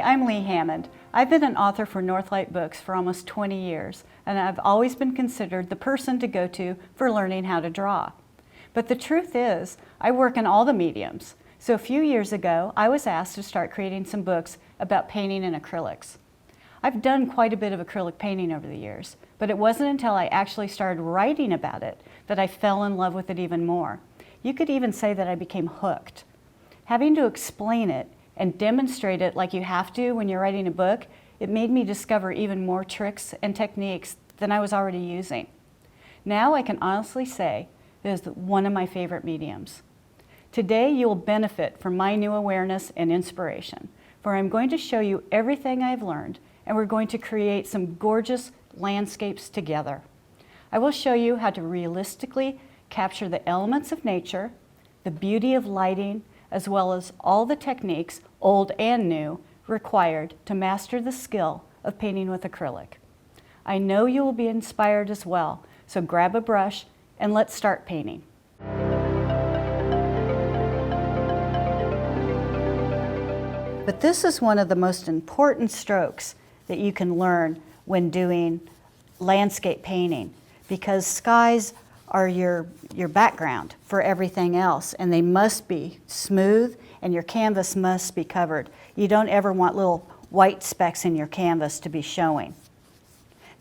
I'm Lee Hammond. I've been an author for Northlight Books for almost 20 years, and I've always been considered the person to go to for learning how to draw. But the truth is, I work in all the mediums. So a few years ago, I was asked to start creating some books about painting in acrylics. I've done quite a bit of acrylic painting over the years, but it wasn't until I actually started writing about it that I fell in love with it even more. You could even say that I became hooked. Having to explain it and demonstrate it like you have to when you're writing a book, it made me discover even more tricks and techniques than I was already using. Now I can honestly say it is one of my favorite mediums. Today you will benefit from my new awareness and inspiration, for I'm going to show you everything I've learned, and we're going to create some gorgeous landscapes together. I will show you how to realistically capture the elements of nature, the beauty of lighting, as well as all the techniques, old and new, required to master the skill of painting with acrylic. I know you will be inspired as well, so grab a brush and let's start painting. But this is one of the most important strokes that you can learn when doing landscape painting, because skies are your background for everything else, and they must be smooth and your canvas must be covered. You don't ever want little white specks in your canvas to be showing.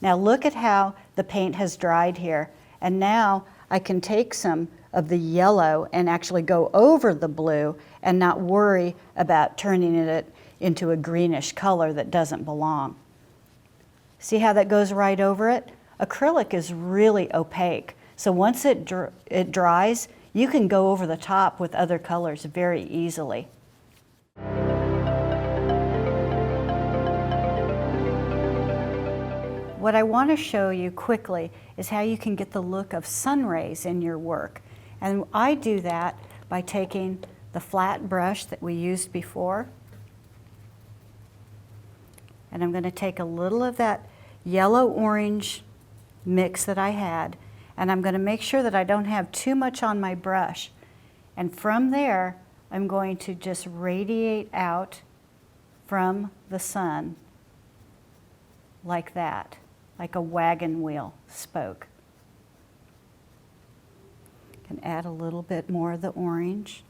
Now look at how the paint has dried here, and now I can take some of the yellow and actually go over the blue and not worry about turning it into a greenish color that doesn't belong. See how that goes right over it? Acrylic is really opaque. So once it dries, you can go over the top with other colors very easily. What I want to show you quickly is how you can get the look of sun rays in your work. And I do that by taking the flat brush that we used before. And I'm going to take a little of that yellow-orange mix that I had, and I'm going to make sure that I don't have too much on my brush. And from there, I'm going to just radiate out from the sun like that, like a wagon wheel spoke. Can add a little bit more of the orange.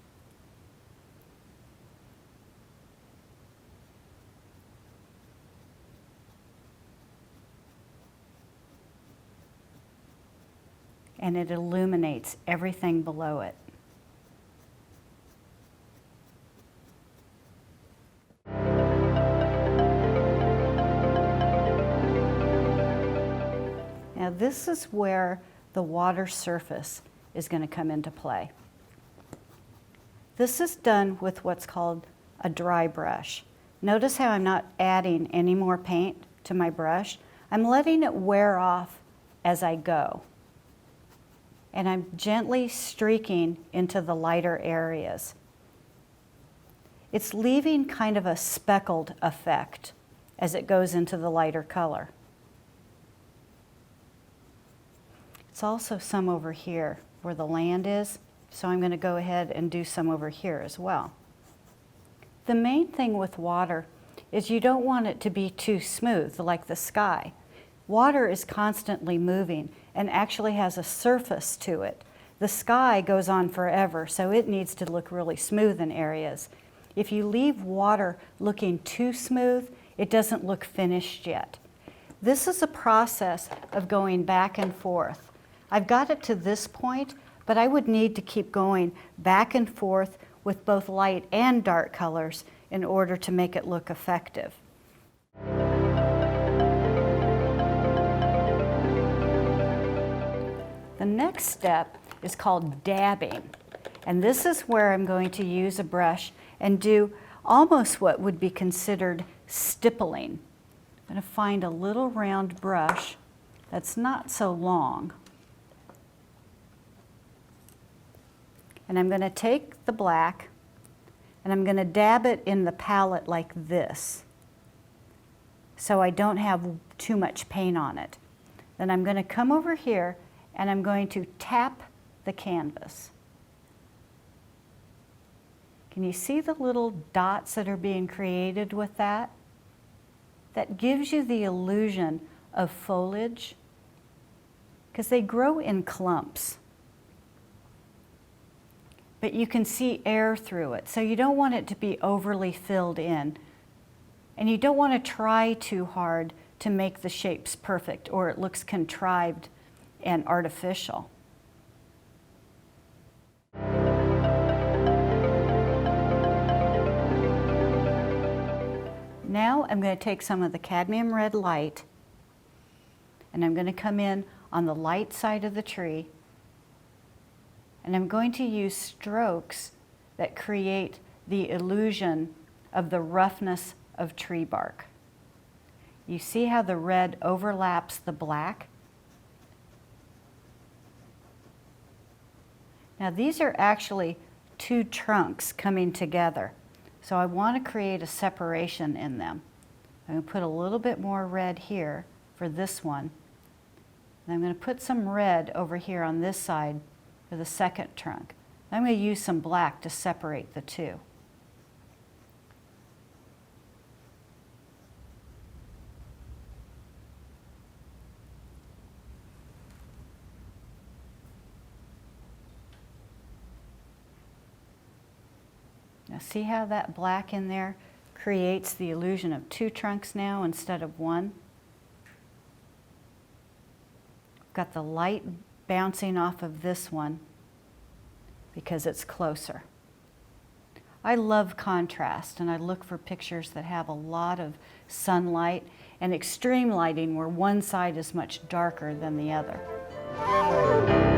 And it illuminates everything below it. Now this is where the water surface is going to come into play. This is done with what's called a dry brush. Notice how I'm not adding any more paint to my brush. I'm letting it wear off as I go. And I'm gently streaking into the lighter areas. It's leaving kind of a speckled effect as it goes into the lighter color. It's also some over here where the land is, so I'm going to go ahead and do some over here as well. The main thing with water is you don't want it to be too smooth like the sky. Water is constantly moving and actually has a surface to it. The sky goes on forever, so it needs to look really smooth in areas. If you leave water looking too smooth, it doesn't look finished yet. This is a process of going back and forth. I've got it to this point, but I would need to keep going back and forth with both light and dark colors in order to make it look effective. The next step is called dabbing, and this is where I'm going to use a brush and do almost what would be considered stippling. I'm going to find a little round brush that's not so long, and I'm going to take the black and I'm going to dab it in the palette like this so I don't have too much paint on it. Then I'm going to come over here and I'm going to tap the canvas. Can you see the little dots that are being created with that? that gives you the illusion of foliage, because they grow in clumps. But you can see air through it, so you don't want it to be overly filled in. And you don't want to try too hard to make the shapes perfect, or it looks contrived and artificial. Now I'm going to take some of the cadmium red light, and I'm going to come in on the light side of the tree, and I'm going to use strokes that create the illusion of the roughness of tree bark. You see how the red overlaps the black? Now these are actually two trunks coming together, so I want to create a separation in them. I'm going to put a little bit more red here for this one, and I'm going to put some red over here on this side for the second trunk. I'm going to use some black to separate the two. Now see how that black in there creates the illusion of two trunks now instead of one? Got the light bouncing off of this one because it's closer. I love contrast, and I look for pictures that have a lot of sunlight and extreme lighting where one side is much darker than the other.